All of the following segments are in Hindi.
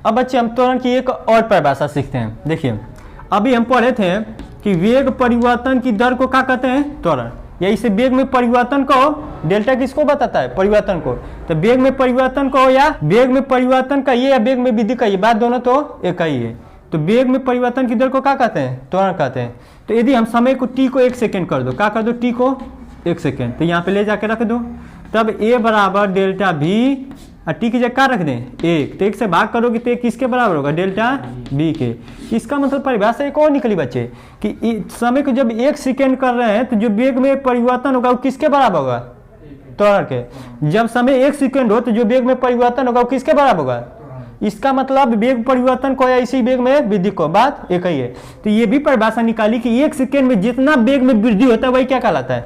अब बच्चे हम त्वरण की एक और परिभाषा सीखते हैं। देखिए अभी हम पढ़े थे कि वेग परिवर्तन की दर को क्या कहते हैं, त्वरण, या इसे वेग में परिवर्तन को, डेल्टा किसको बताता है, परिवर्तन को। तो वेग में परिवर्तन को या वेग में परिवर्तन कहिए या वेग में वृद्धि कहिए, बात दोनों तो एक ही है। तो वेग में परिवर्तन की दर को क्या कहते हैं, त्वरण कहते हैं। तो यदि हम समय को टी को 1 सेकेंड कर दो, क्या कर दो, टी को 1 सेकेंड, तो यहाँ पे ले जाके रख दो, तब ए बराबर डेल्टा भी और टी की जगह क्या रख दें 1, तो 1 से भाग करोगे तो किसके बराबर होगा, डेल्टा बी के। इसका मतलब परिभाषा एक और निकली बच्चे कि समय को जब 1 सेकेंड कर रहे हैं तो जो वेग में परिवर्तन होगा वो किसके बराबर होगा, त्वरण के। जब समय 1 सेकेंड हो तो जो वेग में परिवर्तन होगा वो किसके बराबर होगा। इसका मतलब वेग परिवर्तन को या इसी वेग में वृद्धि को, बात एक ही है। तो ये भी परिभाषा निकाली कि 1 सेकेंड में जितना वेग में वृद्धि होता है वही क्या कहलाता है,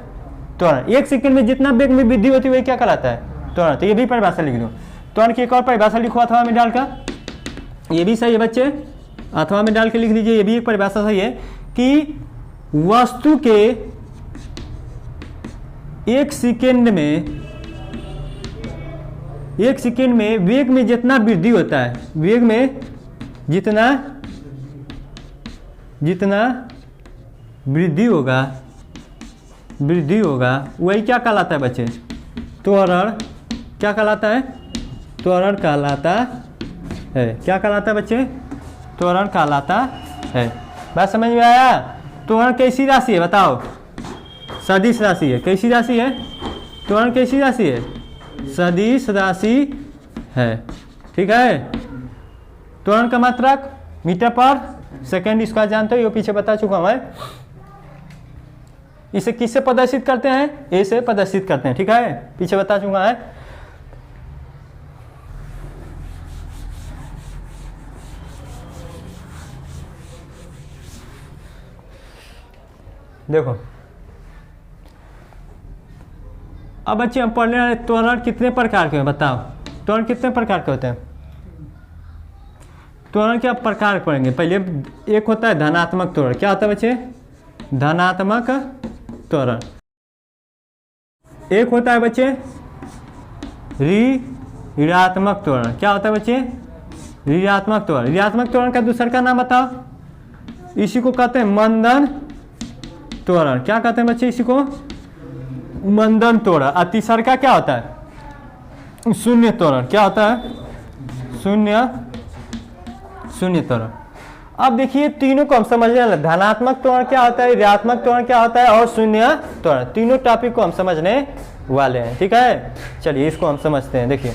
त्वरण। 1 सेकेंड में जितना वेग में वृद्धि होती है वही क्या कहलाता है, त्वरण। तो ये भी परिभाषा लिख दो। त्वरण की एक और परिभाषा लिखो अथवा में डालकर, ये भी सही है बच्चे, अथवा में डाल के लिख लीजिए, ये भी एक परिभाषा सही है कि वस्तु के 1 सेकेंड में वेग में जितना वृद्धि होता है, वेग में जितना वृद्धि होगा वही क्या कहलाता है बच्चे, त्वरण। क्या कहलाता है, त्वरण कहलाता है। क्या कहलाता है बच्चे, त्वरण कहलाता है। बात समझ में आया। त्वरण कैसी राशि है बताओ, सदिश राशि है। कैसी राशि है, त्वरण कैसी राशि है, सदिश राशि है। ठीक है। त्वरण का मात्रक मीटर पर सेकेंड स्क्वायर जानते हो, ये पीछे बता चुका हूं मैं। इसे किससे प्रदर्शित करते हैं, ए से प्रदर्शित करते हैं। ठीक है, पीछे बता चुका है। देखो अब बच्चे हम पढ़ने वाले त्वरण कितने प्रकार के हैं बताओ, त्वरण कितने प्रकार के होते हैं। त्वरण के आप प्रकार पढ़ेंगे। पहले एक होता है धनात्मक त्वरण। क्या होता है बच्चे, धनात्मक त्वरण। एक होता है बच्चे ऋणात्मक त्वरण। क्या होता है बच्चे, ऋणात्मक त्वरण। ऋणात्मक त्वरण का दूसरा का नाम बताओ, इसी को कहते हैं मंदन त्वरण। क्या कहते हैं बच्चे, इसी को मंदन त्वरण। और तीसरा का क्या होता है, शून्य त्वरण। क्या होता है, शून्य त्वरण। अब देखिए तीनों को हम समझने वाले, धनात्मक त्वरण क्या होता है, ऋणात्मक त्वरण क्या होता है और शून्य त्वरण, तीनों टॉपिक को हम समझने वाले हैं। ठीक है, चलिए इसको हम समझते हैं। देखिए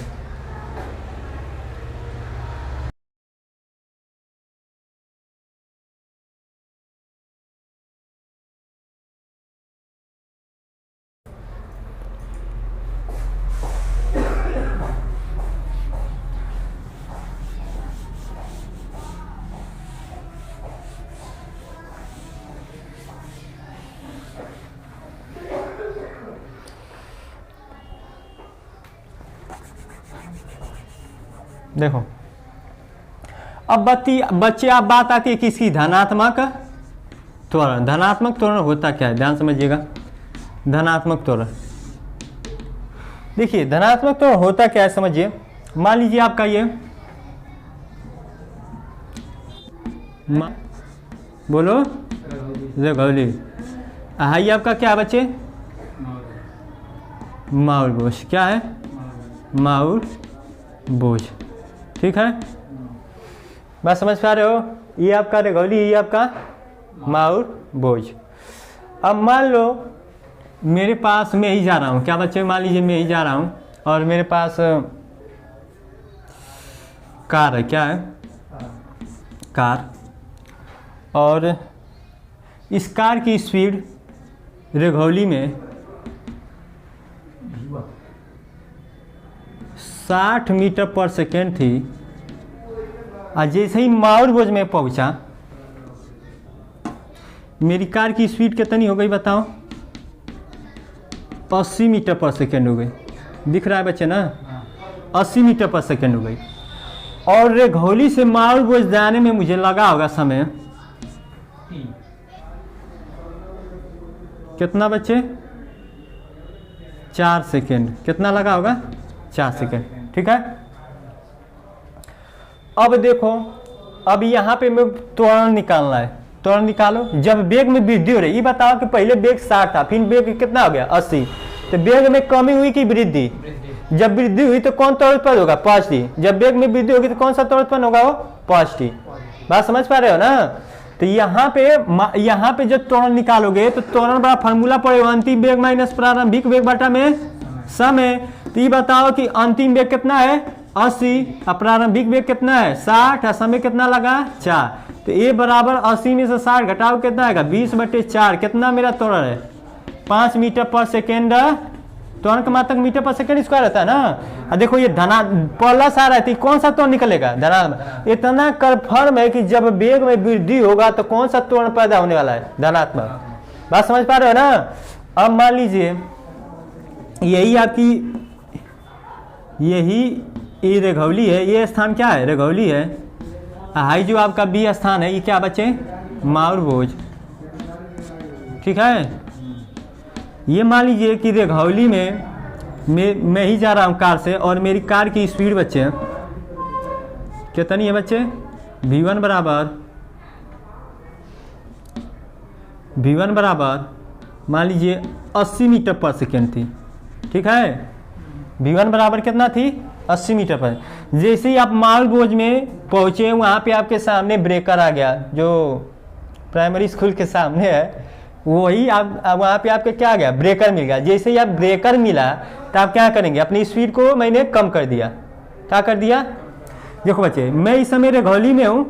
देखो अब बच्चे आप बात आती है किसकी, धनात्मक त्वरण। धनात्मक त्वरण होता क्या है, ध्यान समझिएगा। धनात्मक त्वरण, देखिए धनात्मक त्वरण होता क्या है समझिए। मान लीजिए आपका ये बोलो रघौली, हाई आपका क्या है बच्चे, माउल बोझ। क्या है, माउल बोझ। ठीक है, बात समझ पा रहे हो। ये आपका रघौली, ये आपका माउल बोझ। अब मान लो मेरे पास मैं ही जा रहा हूँ, क्या बच्चे, मान लीजिए मैं ही जा रहा हूँ और मेरे पास कार है। क्या है, कार। और इस कार की स्पीड रघौली में 60 मीटर पर सेकेंड थी। और जैसे ही माउल बोझ में पहुंचा, मेरी कार की स्पीड कितनी हो गई बताओ, 80 मीटर पर सेकेंड हो गई। दिख रहा है बच्चे ना, 80 मीटर पर सेकेंड हो गई। और रघौली से माउल बोझ जाने में मुझे लगा होगा समय कितना बच्चे, 4 सेकेंड। कितना लगा होगा, 4 सेकेंड। ठीक है, अब देखो, अब यहाँ पे मैं त्वरण निकालना है, त्वरण निकालो। जब वेग में वृद्धि हो रही, ये बताओ कि पहले वेग 60 था, फिर वेग कितना हो गया 80, तो वेग में कमी हुई कि वृद्धि? जब वृद्धि हुई तो कौन त्वरण उत्पन्न होगा? पॉजिटिव। जब वेग में वृद्धि होगी तो कौन सा त्वरण उत्पन्न होगा? वो पॉजिटिव। बात समझ पा रहे हो ना? तो यहाँ पे जब त्वरण निकालोगे तो त्वरण बड़ा फॉर्मूला पड़ेगा, अंतिम वेग माइनस प्रारंभिक वेग बटा में समय। तो ये बताओ कि अंतिम वेग कितना है? 80, और प्रारंभिक वेग कितना है? 60, और समय कितना लगा? 4। तो ए बराबर 80 में से 60 घटाओ कितना आएगा? 20/4। कितना मेरा त्वरण है? 5 मीटर पर सेकेंड। त्वरण का मात्रक मीटर पर सेकेंड स्क्वायर रहता है ना। और देखो ये धना प्लस आ रहा है, कौन सा त्वरण निकलेगा? धनात्मक। इतना कन्फर्म है कि जब वेग में वृद्धि होगा तो कौन सा त्वरण पैदा होने वाला है? धनात्मक। बात समझ पा रहे हो ना? अब मान लीजिए यही आपकी ये रेघौली है, ये स्थान क्या है? रेघौली है। हाई जो आपका बी स्थान है, ये क्या बचे? माउर भोज। ठीक है। ये मान लीजिए कि रेघौली में मैं ही जा रहा हूँ कार से, और मेरी कार की स्पीड बच्चे कितनी है बच्चे? v1 बराबर मान लीजिए 80 मीटर पर सेकेंड थी। ठीक है। v1 बराबर कितना थी? 80 मीटर पर। जैसे ही आप मालबोझ में पहुँचे, वहाँ पे आपके सामने ब्रेकर आ गया, जो प्राइमरी स्कूल के सामने है, वही आप वहाँ पे आपके क्या आ गया? ब्रेकर मिल गया। जैसे ही आप ब्रेकर मिला तो आप क्या करेंगे? अपनी स्पीड को मैंने कम कर दिया। क्या कर दिया? देखो बच्चे, मैं इस समय रेघौली में हूँ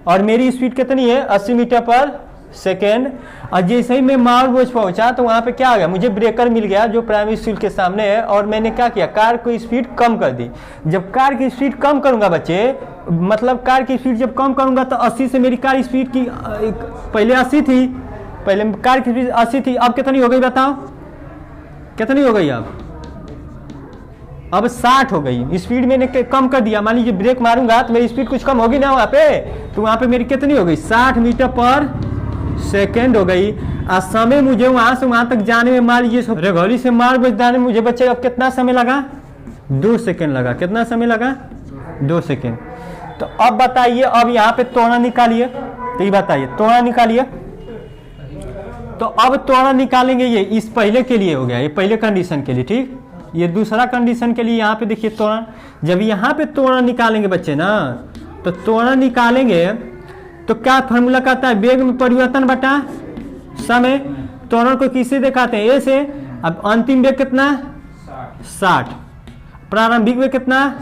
और मेरी स्पीड कितनी है? 80 मीटर पर सेकेंड। और जैसे ही मैं मालबोझ पहुँचा तो वहाँ पे क्या आ गया? मुझे ब्रेकर मिल गया जो प्राइमरी स्कूल के सामने है, और मैंने क्या किया? कार की स्पीड कम कर दी। जब कार की स्पीड कम करूँगा बच्चे, मतलब कार की स्पीड जब कम करूँगा तो 80 से मेरी कार स्पीड की पहले 80 थी, पहले कार की स्पीड 80 थी, अब कितनी हो गई बताओ? कितनी हो गई अब 60 हो गई। स्पीड मैंने कम कर दिया। मान लीजिए ब्रेक मारूंगा तो मेरी स्पीड कुछ कम होगी ना वहाँ पे, तो वहाँ पे मेरी कितनी हो गई? 60 मीटर पर सेकेंड हो गई। और समय मुझे वहाँ से वहाँ तक जाने में मान लीजिए रेघौली से मालबोझ जाने में मुझे बच्चे अब कितना समय लगा? 2 सेकेंड लगा। कितना समय लगा? 2 सेकेंड। तो अब बताइए, अब यहाँ पे त्वरण निकालिए। तो ये बताइए, त्वरण निकालिए। तो अब त्वरण निकालेंगे, ये इस पहले के लिए हो गया, ये पहले कंडीशन के लिए। ठीक। ये दूसरा कंडीशन के लिए यहाँ पे देखिए त्वरण। जब यहाँ पे त्वरण निकालेंगे बच्चे ना, तो त्वरण निकालेंगे तो क्या फॉर्मूला कहता है? वेग में परिवर्तन बटा समय। त्वरण को किससे दिखाते हैं? ए से। अब अंतिम वेग कितना? 60। प्रारंभिक वेग कितना?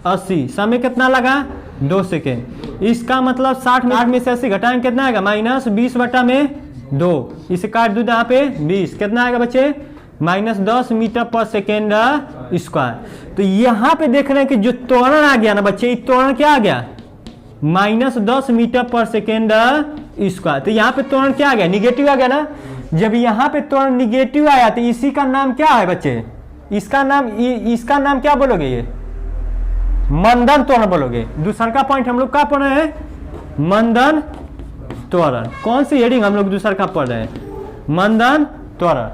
80। समय कितना लगा? 2 सेकेंड। इसका मतलब 60 में से 80 घटाएंगे कितना आएगा? माइनस 20/2। इसे काट दो यहाँ पे 20। कितना आएगा बच्चे? -10 मीटर पर सेकेंड स्क्वायर। तो यहाँ पे देख रहे हैं कि जो त्वरण आ गया ना बच्चे, त्वरण क्या आ गया? -10 मीटर पर सेकेंड स्क्वायर। तो यहाँ पे त्वरण क्या आ गया? निगेटिव आ गया ना। जब यहाँ पे त्वरण निगेटिव आया तो इसी का नाम क्या है बच्चे? इसका नाम क्या बोलोगे? ये मंदन त्वरण बोलोगे। दूसरा का पॉइंट हम लोग क्या पढ़ रहे हैं? मंदन त्वरण। कौन सी हेडिंग हम लोग दूसरा का पढ़ रहे हैं? मंदन त्वरण।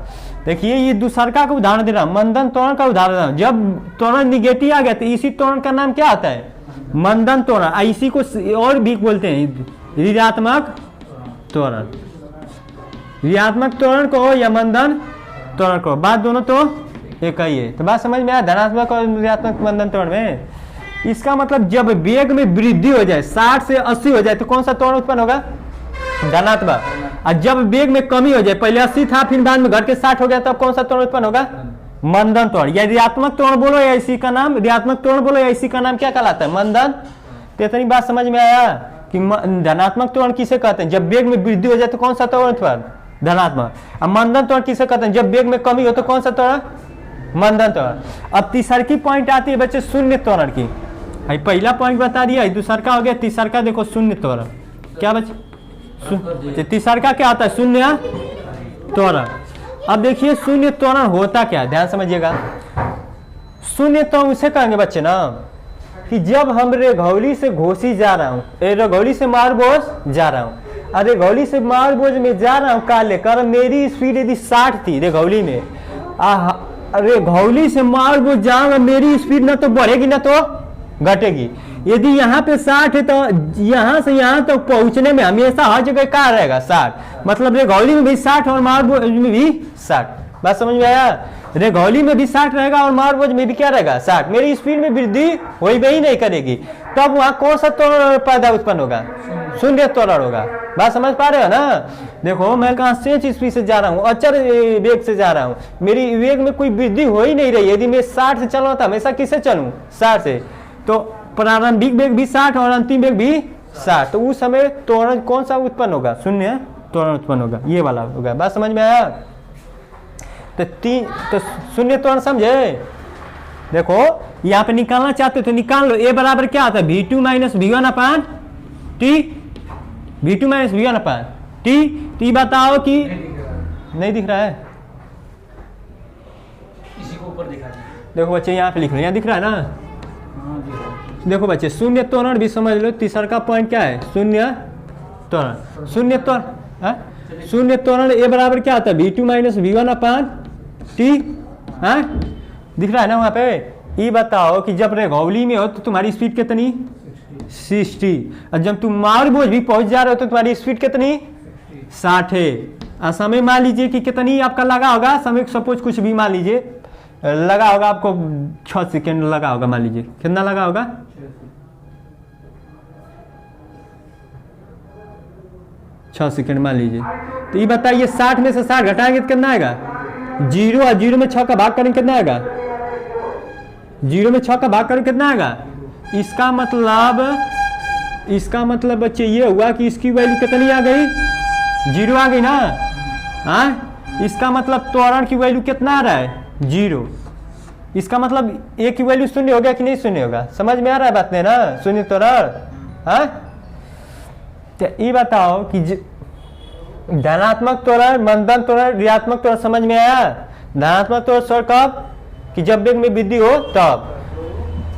देखिए ये दूसरा का उदाहरण दे रहा हूं, मंदन त्वरण का उदाहरण। जब त्वरण निगेटिव आ गया तो इसी त्वरण का नाम क्या आता है? मंदन त्वरण। इसी को और भी बोलते हैं ऋणात्मक त्वरण। ऋणात्मक त्वरण को या मंदन त्वरण को, बात दोनों तो एक ही है। तो बात समझ में आया? धनात्मक और ऋणात्मक मंदन त्वरण में इसका मतलब जब वेग में वृद्धि हो जाए, 60 से 80 हो जाए, तो कौन सा त्वरण उत्पन्न होगा? धनात्मक। और जब वेग में कमी हो जाए, पहले 80 था फिर बाद में घट के 60 हो गया, तब कौन सा त्वरण उत्पन्न होगा? मंदन त्वरण। या ऋणात्मक त्वरण बोलो या इसी का नाम ऋणात्मक त्वरण बोलो या इसी का नाम क्या कहलाता है? मंदन। तो इतनी बात समझ में आया कि धनात्मक त्वरण किसे कहते हैं? जब वेग में वृद्धि हो जाए तो कौन सा त्वरण उत्पन्न? धनात्मक। अब मंदन त्वरण किसे कहते हैं? जब वेग में कमी हो तो कौन सा त्वरण? मंदन त्वरण। अब तीसरा की पॉइंट आती है बच्चे शून्य त्वरण की। पहला पॉइंट बता दिया, दूसरा का हो गया। तीसरा का देखो शून्य त्वरण। क्या बच्चे? तीसरा का क्या आता है? शून्य त्वरण। अब देखिए शून्य त्वरण होता क्या, ध्यान समझिएगा। शून्य त्वरण उसे कहेंगे बच्चे ना कि जब हम रेघौली से घोसी जा रहा हूँ, रेघौली से मालबोझ जा रहा हूँ, अरे रेघौली से मालबोझ में जा रहा हूँ कार लेकर, मेरी स्पीड यदि 60 थी रेघौली में, रेघौली से मालबोझ जाऊंगा, मेरी स्पीड ना तो बढ़ेगी ना तो घटेगी। यदि यहाँ पे 60 है तो यहाँ से यहाँ तक पहुंचने में हमेशा हर जगह क्या रहेगा 60, मतलब रेगौली में भी 60 और मारबोझ में भी 60। बात समझ में आया? रेगौली में भी 60 रहेगा और मारबोझ में भी क्या रहेगा 60। मेरी स्पीड में वृद्धि वही भी नहीं करेगी, तब वहां कौन सा त्वरण पैदा उत्पन्न होगा? शून्य त्वरण होगा। बात समझ पा रहे हो ना? देखो मैं कांस्टेंट स्पीड से जा रहा हूँ, अचर वेग से जा रहा हूँ, मेरी वेग में कोई वृद्धि हो ही नहीं रही। यदि मैं 60 से चल रहा था, हमेशा किससे चलूँ? 60 से, तो प्रारंभिक वेग भी 60 और अंतिम वेग भी 60, तो उस समय त्वरण कौन सा उत्पन्न होगा? शून्य त्वरण उत्पन्न होगा, ये वाला होगा। बात समझ में आया? तो शून्य त्वरण समझे? देखो यहाँ पे निकालना चाहते तो निकाल लो। ए बराबर क्या आता है? V2 माइनस V1 अपान टी, V2 माइनस V1 अपान टी। टी बताओ कि नहीं दिख रहा है, इसी को ऊपर दिखा। देखो बच्चे यहाँ पे लिख लो, यहाँ दिख रहा है ना? देखो बच्चे शून्य त्वरण भी समझ लो। तीसरा का पॉइंट क्या है? शून्य त्वरण। शून्य त्वरण, शून्य त्वरण ए बराबर क्या आता है? V2 माइनस V1 अपान टी। दिख रहा है ना वहां पे? ये बताओ कि जब रेगौली में हो तो तुम्हारी स्पीड कितनी? 60। और जब तुम मारबोझ भी पहुंच जा रहे हो तो तुम्हारी स्पीड कितनी? 60 है। और समय मान लीजिए कि कितनी आपका लगा होगा? समय सपोज कुछ भी मान लीजिए लगा होगा आपको 6 सेकेंड लगा होगा, मान लीजिए कितना लगा होगा? 6 सेकेंड मान लीजिए। तो ये बताइए 60 में से 60 घटाएंगे तो कितना आएगा? 0। और 0 में 6 का भाग करेंगे कितना आएगा? 0 में 6 का भाग करेंगे कितना आएगा? इसका मतलब बच्चे ये हुआ कि इसकी वैल्यू कितनी आ गई? 0 आ गई ना? हाँ, इसका मतलब त्वरण की वैल्यू कितना आ रहा है? 0। इसका मतलब ए की वैल्यू शून्य हो गया कि नहीं शून्य होगा? समझ में आ रहा है बात? नहीं ना? शून्य त्वरण। हाँ, तो ये बताओ कि धनात्मक त्वरण, मंदन त्वरण, ऋणात्मक त्वरण समझ में आया? धनात्मक त्वरण सर कब? कि जब वेग में वृद्धि हो तब।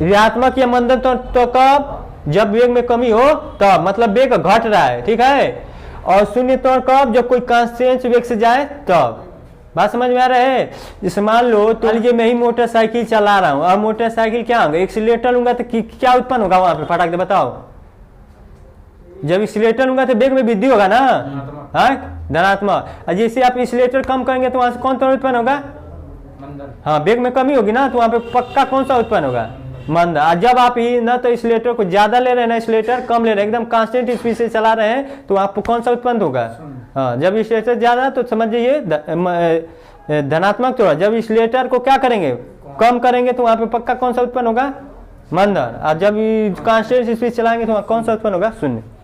ऋणात्मक या मंदन त्वरण तो कब? जब वेग में कमी हो तब, मतलब वेग घट रहा है, ठीक है। और शून्य त्वरण कब? जब कोई कांस्टेंट वेग से जाए तब। बात समझ में आ रहा है? जैसे मान लो तो लीजिए मैं ही मोटरसाइकिल चला रहा हूँ, और मोटरसाइकिल क्या होगा? एक्सीलरेटर लूंगा तो क्या उत्पन्न होगा वहां पे? फटाक दे बताओ। जब एक्सीलरेटर लूंगा तो वेग में वृद्धि होगा ना? हाँ, धनात्मक। और जैसे आप एक्सीलरेटर कम करेंगे तो वहां से कौन त्वरण उत्पन्न होगा? हाँ, वेग में कमी होगी ना, तो वहां पे पक्का कौन सा उत्पन्न होगा? मंद। और जब आप ही ना तो एक्सीलरेटर को ज्यादा ले रहे हैं ना एक्सीलरेटर कम ले रहे हैं, एकदम कांस्टेंट स्पीड से चला रहे हैं, तो आपको कौन सा उत्पन्न होगा? हाँ, जब एक्सीलरेटर ज्यादा तो समझिए धनात्मक त्वरण। जब एक्सीलरेटर को क्या करेंगे? कम करेंगे, तो वहां पे पक्का कौन सा उत्पन्न होगा? मंदन। और जब कांस्टेंट स्पीड चलाएंगे तो वहां कौन सा उत्पन्न होगा? शून्य।